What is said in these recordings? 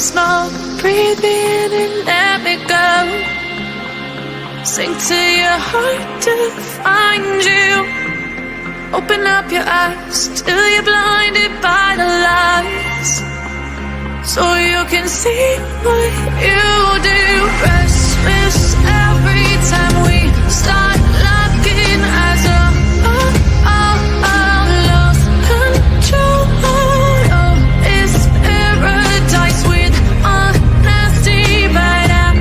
smoke, breathe me in and let me go. Sink to your heart to find you. Open up your eyes till you're blinded by the lies, so you can see what you do. Restless every time we start locking eyes up. Lost control. Oh, it's paradise with honesty, but I'm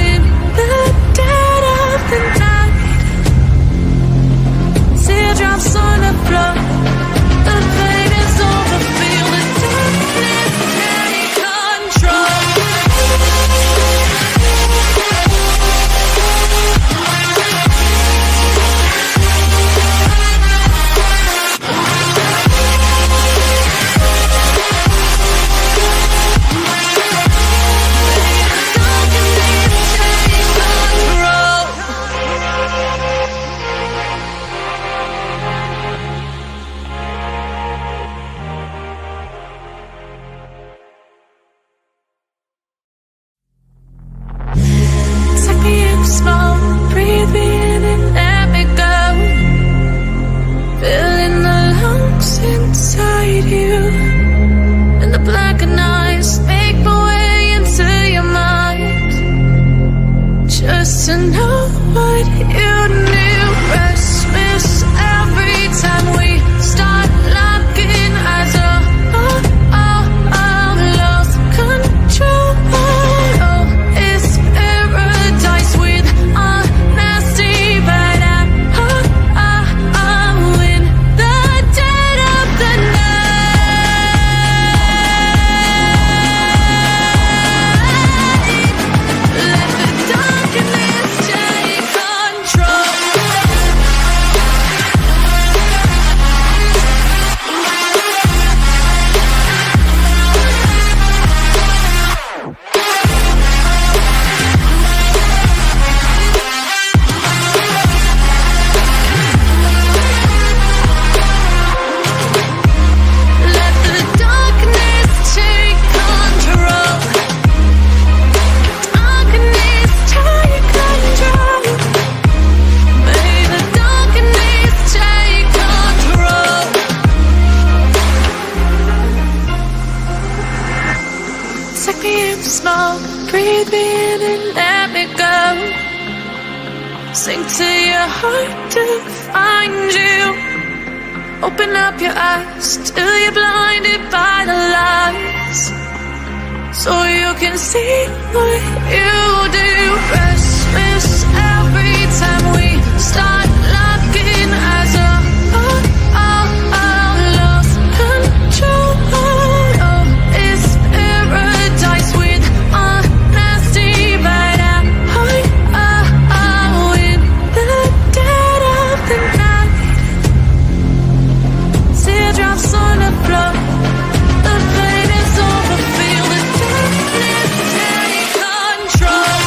in the dead of the night. Teardrops on the floor. The pain is over. Feel the darkness take control. Smoke, breathe me in and let me go. Filling the lungs inside you, and the blackened eyes make my way into your mind, just to know what you knew. Restless every time we start locking eyes up. Lost control. Oh, it's paradise with honesty, but I'm in the dead of the night. Let the darkness take control. Let the darkness take control. Darkness take control. May the darkness take control. Take me in the smoke, breathe me in and let me go. Sink to your heart to find you. Open up your eyes till you're blinded by the lies, so you can see what you do. Restless every time we start locking eyes up. Lost control. Oh, it's paradise with honesty, but I'm in the dead of the night. Teardrops on the floor. The pain is over. Feel the darkness take control.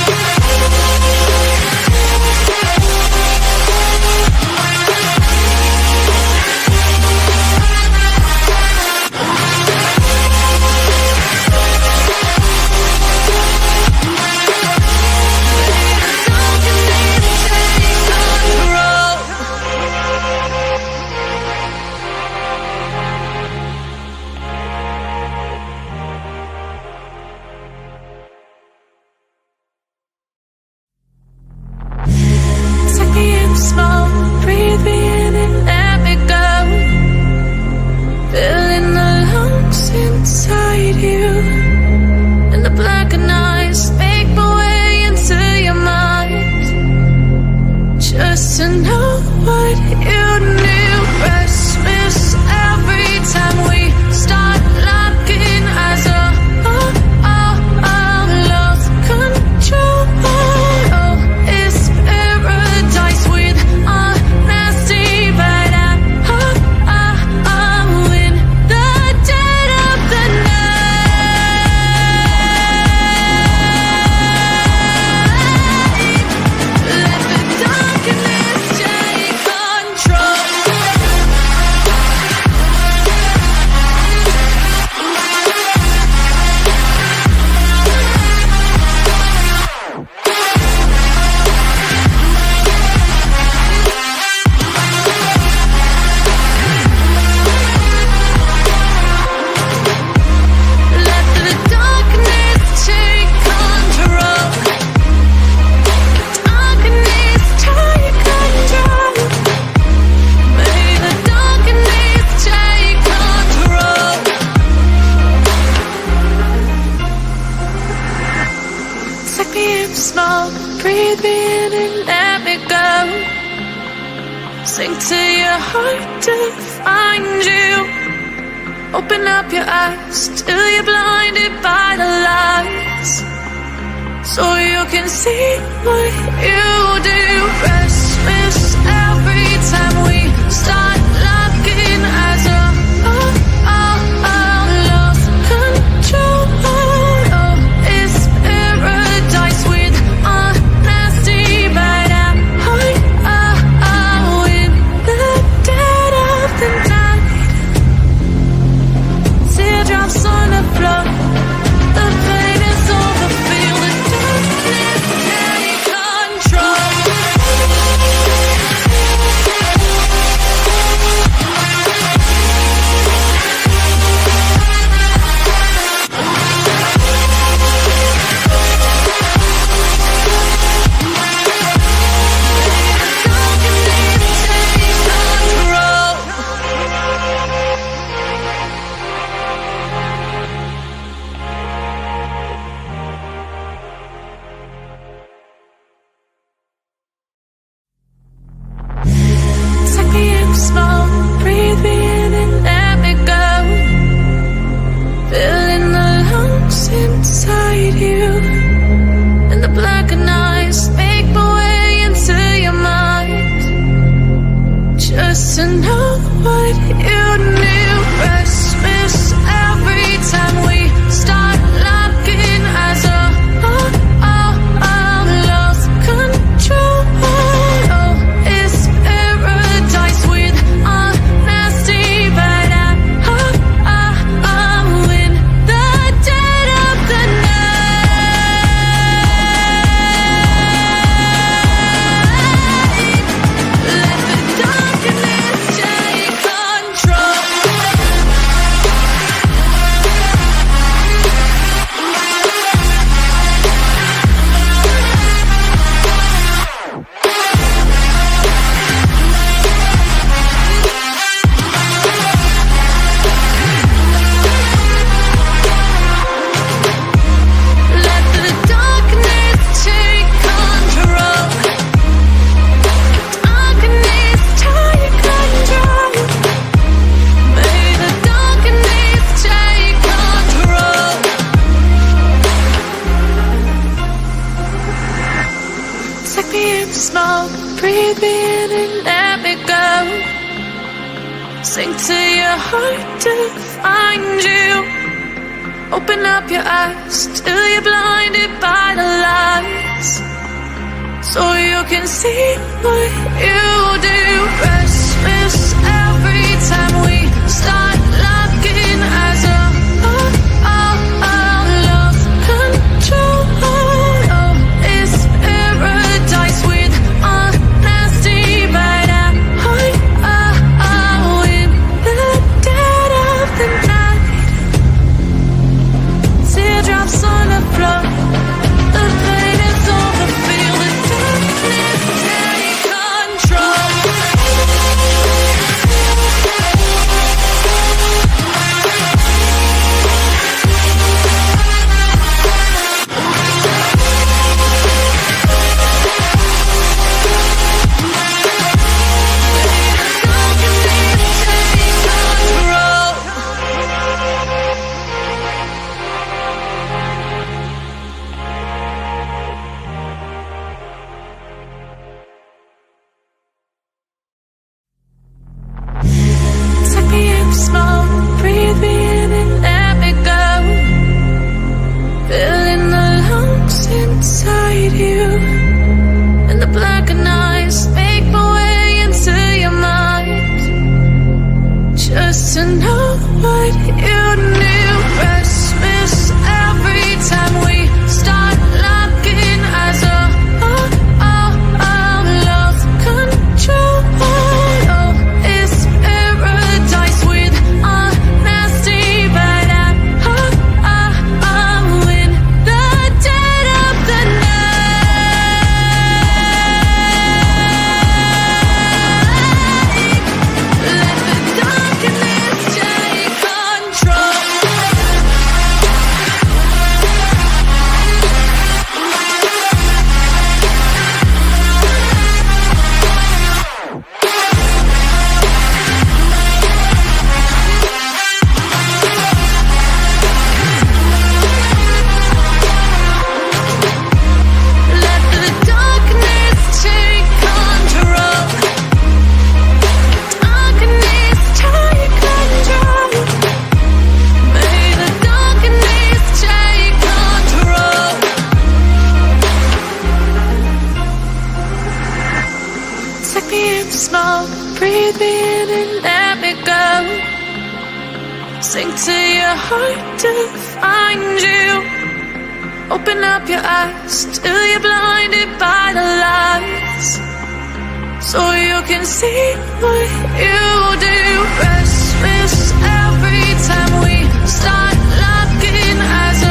Sink to your heart to find you. Open up your eyes till you're blinded by the lights, so you can see what you do. Restless every time we start locking eyes up. Lost control. Oh, it's paradise with a nasty bite at heart. In the dead of the night, teardrops on the floor. The pain is over, feel the darkness take control. Take me in small, breathe me in and let me go. Filling the lungs inside you, and the blackened eyes make my way into your mind, just to know what you knew. Restless every time we start locking eyes up. Lost control. Oh, it's paradise with a nasty bite at heart. In the dead of the night, let the darkness take control. Let the darkness take control. Darkness take control. May the darkness take control. Take me in small, breathe me in and let me go. Sink to your heart to find you. Open up your eyes till you're blinded by the lights, so you can see what you do. Restless every time we start locking eyes up. Lost control. Oh, it's paradise with a nasty bite at heart. In the dead of the night, teardrops on the floor. The pain is over, feel the darkness take control. Take me in small, breathe me in and let me go. Filling the lungs inside you, and the blackened eyes make my way into your mind, just to know what you knew. Restless every time we start locking eyes up. Lost control. Oh, it's paradise with a nasty bite at heart. In the dead of the night, let the darkness take control. Sink to your heart to find you. Open up your eyes till you're blinded by the lights, so you can see what you do. Restless every time we start locking eyes.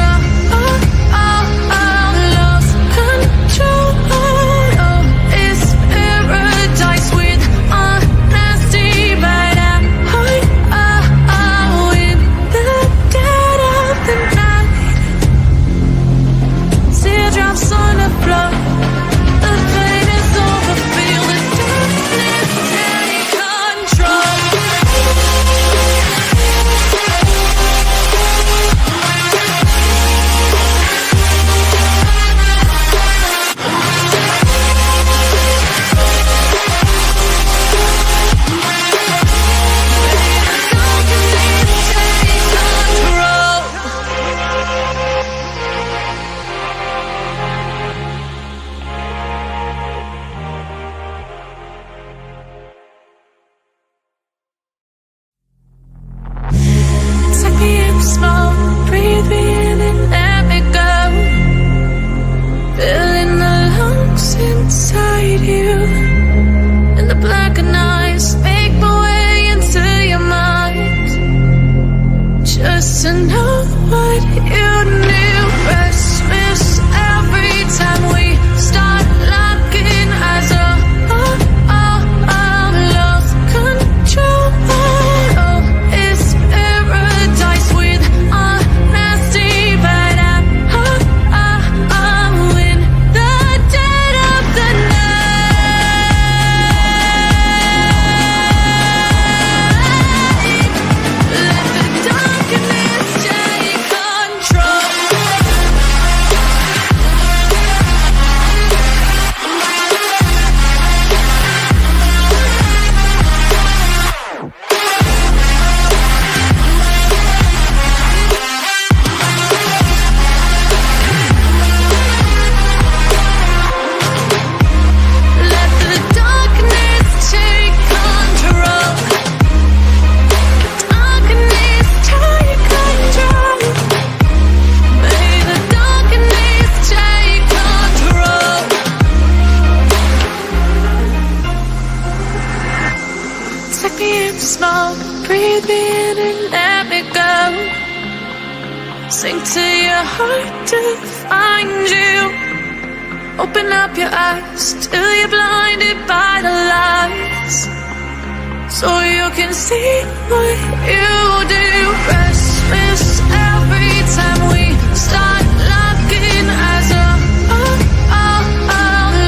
Lost control. Oh, it's paradise with honesty, but in the dead of the night. Teardrops on the floor. The pain is over. Feel the darkness take control. Take me in slow, breathe me in and let me go. Filling the lungs inside you, and the blackened eyes make my way into your mind, just to know what you knew. Restless every time we start locking eyes. Lost control. Oh, it's paradise with honesty, but I'm in the dead of the night. Let the darkness take control. Let the darkness take control. Darkness take control. May the darkness take control. Take me in slow, breathe me in and let me go. Sink to your heart to find you. Open up your eyes till you're blinded by the lights, so you can see what you do. Restless every time we start locking eyes.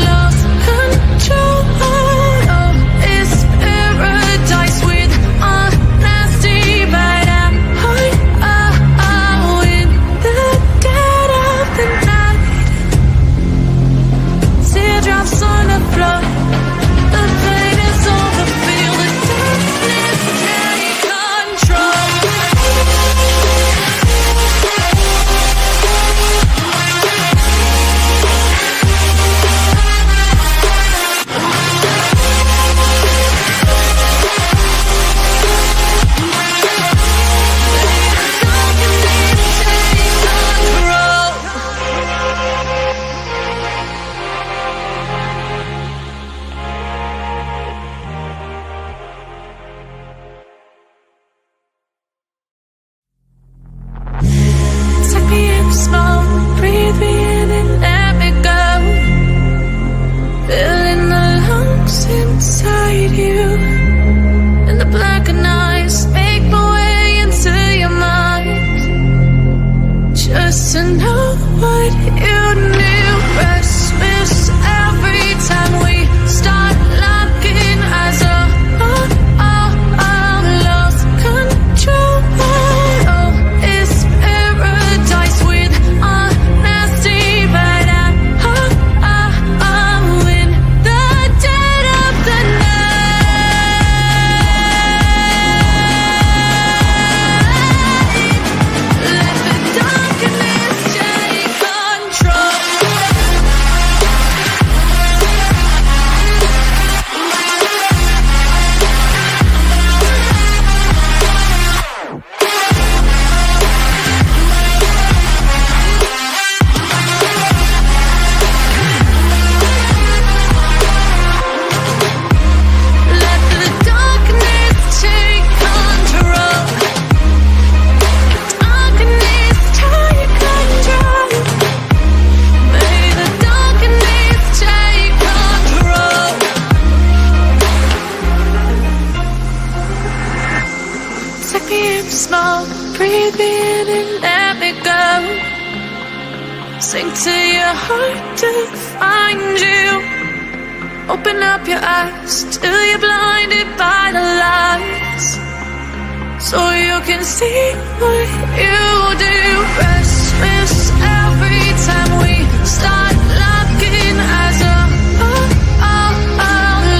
Lost control. Oh, it's paradise with honesty, but in the dead of the night. Teardrops on the floor. The pain is over. Feel the darkness take control. Take me in small, breathe me in and let me go. Sink to your heart to find you. Open up your eyes till you're blinded by the lights, so you can see what you do. Restless every time we start locking eyes up.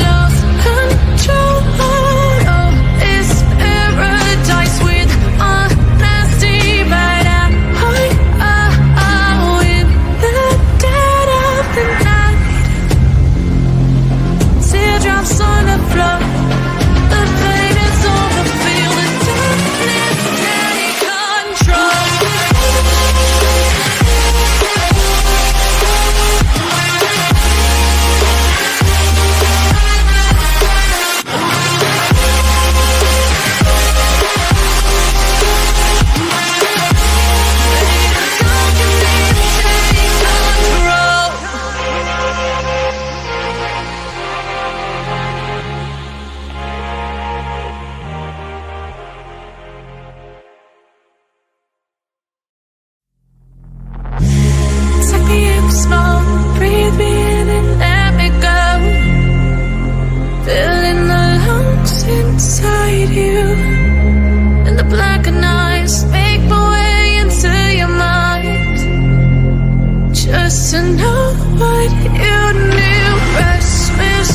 Lost control. Oh, it's paradise with honesty, but I'm in the dead of the night. Teardrops on the floor. The pain is over. Feel the darkness take control. Small, breathe me in and let me go. Filling the lungs inside you, and the blackened eyes make my way into your mind, just to know what you knew. Restless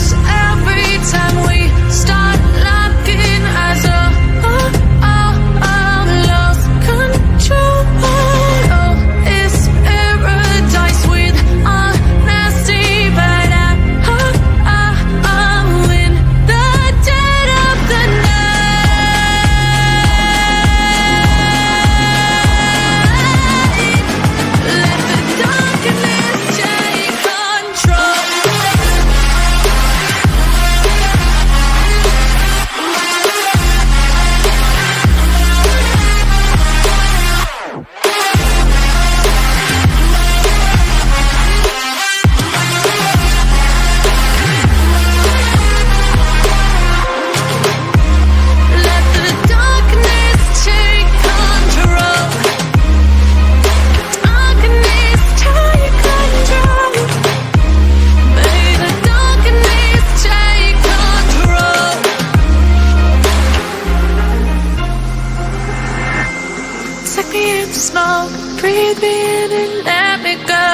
every time we start locking eyes up. Lost control. Oh, it's paradise with honesty, but I'm in the dead of the night. Let the darkness take control. Let the darkness take control. Darkness take control. May the darkness take control. Take me in small, breathe me in and let me go.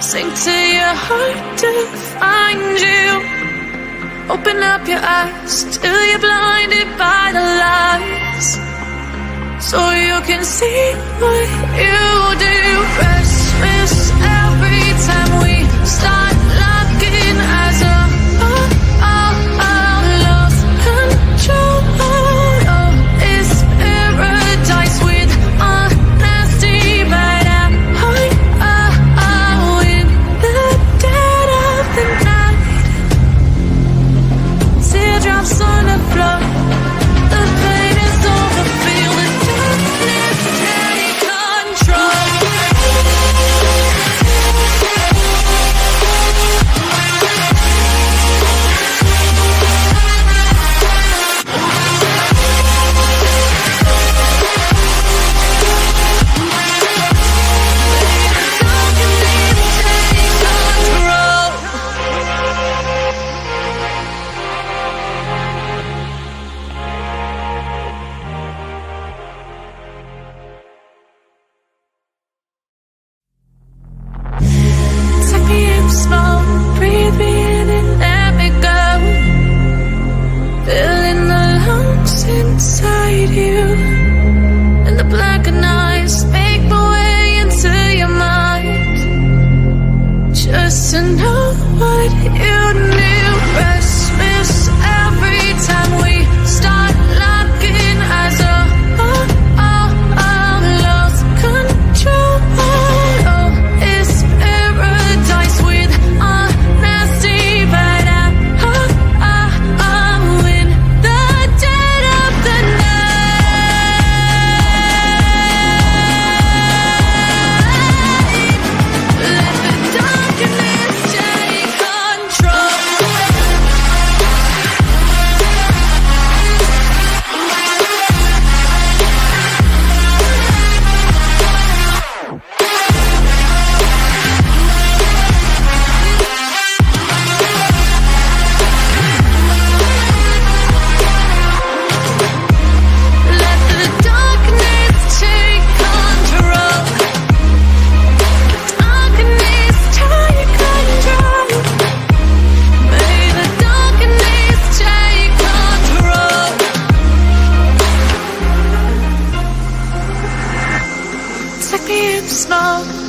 Sink to your heart to find you. Open up your eyes till you're blinded by the lights, so you can see what you do. Restless every time we start locking eyes up. Lost control. Oh, it's paradise with honesty, but I'm in the dead of the night. Teardrops on the floor. The pain is over. Feel the darkness take control.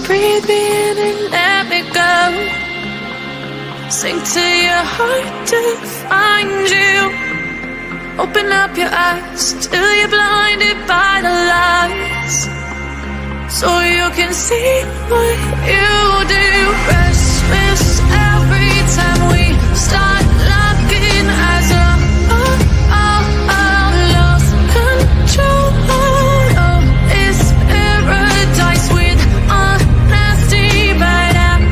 breathe me in and let me go. Sink to your heart to find you. Open up your eyes till you're blinded by the lights, so you can see what you do. Restless every time we start locking eyes up. Lost control. Oh, it's paradise with honesty, but I'm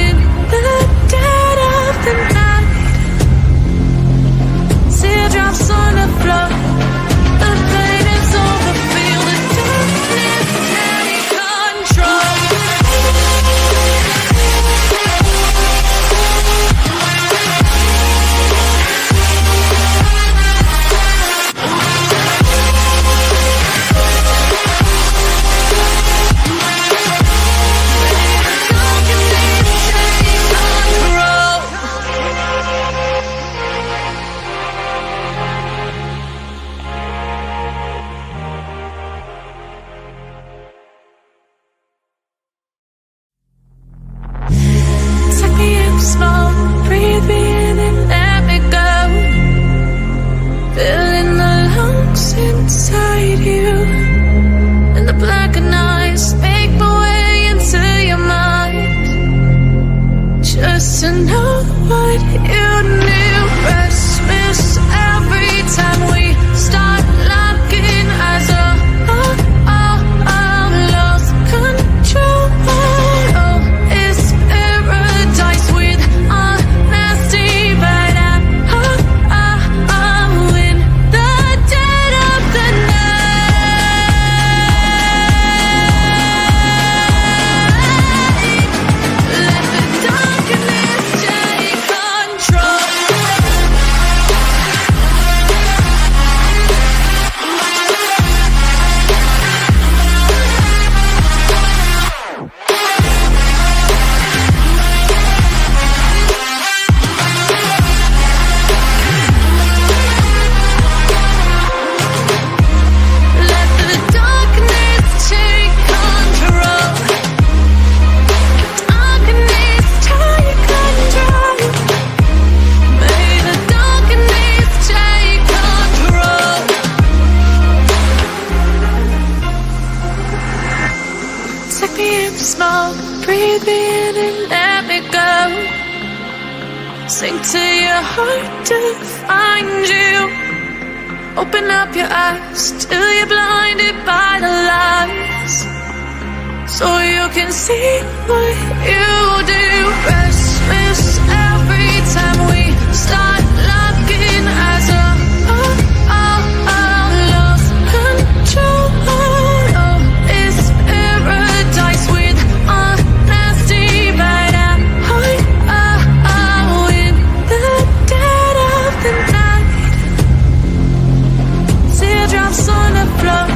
in the dead of the night. Teardrops on the floor. The pain is over. Feel the darkness take control. Take me in small, breathe me in and let me go. Filling the lungs inside you, and the blackened eyes make my way into your mind, just to know what you knew. Restless every time we start locking eyes up. Lost control. Oh, it's paradise with honesty, but I'm in the dead of the night. Let the darkness take control. Let the darkness take control. Darkness take control. May the darkness take control. Take me in small, breathe me in and let me go. Sink to your heart to find you. Open up your eyes till you're blinded by the lights, so you can see what you do. Restless every time we start locking eyes up. Lost control. Oh, it's paradise with honesty, but I'm in the dead of the night. Teardrops on the floor.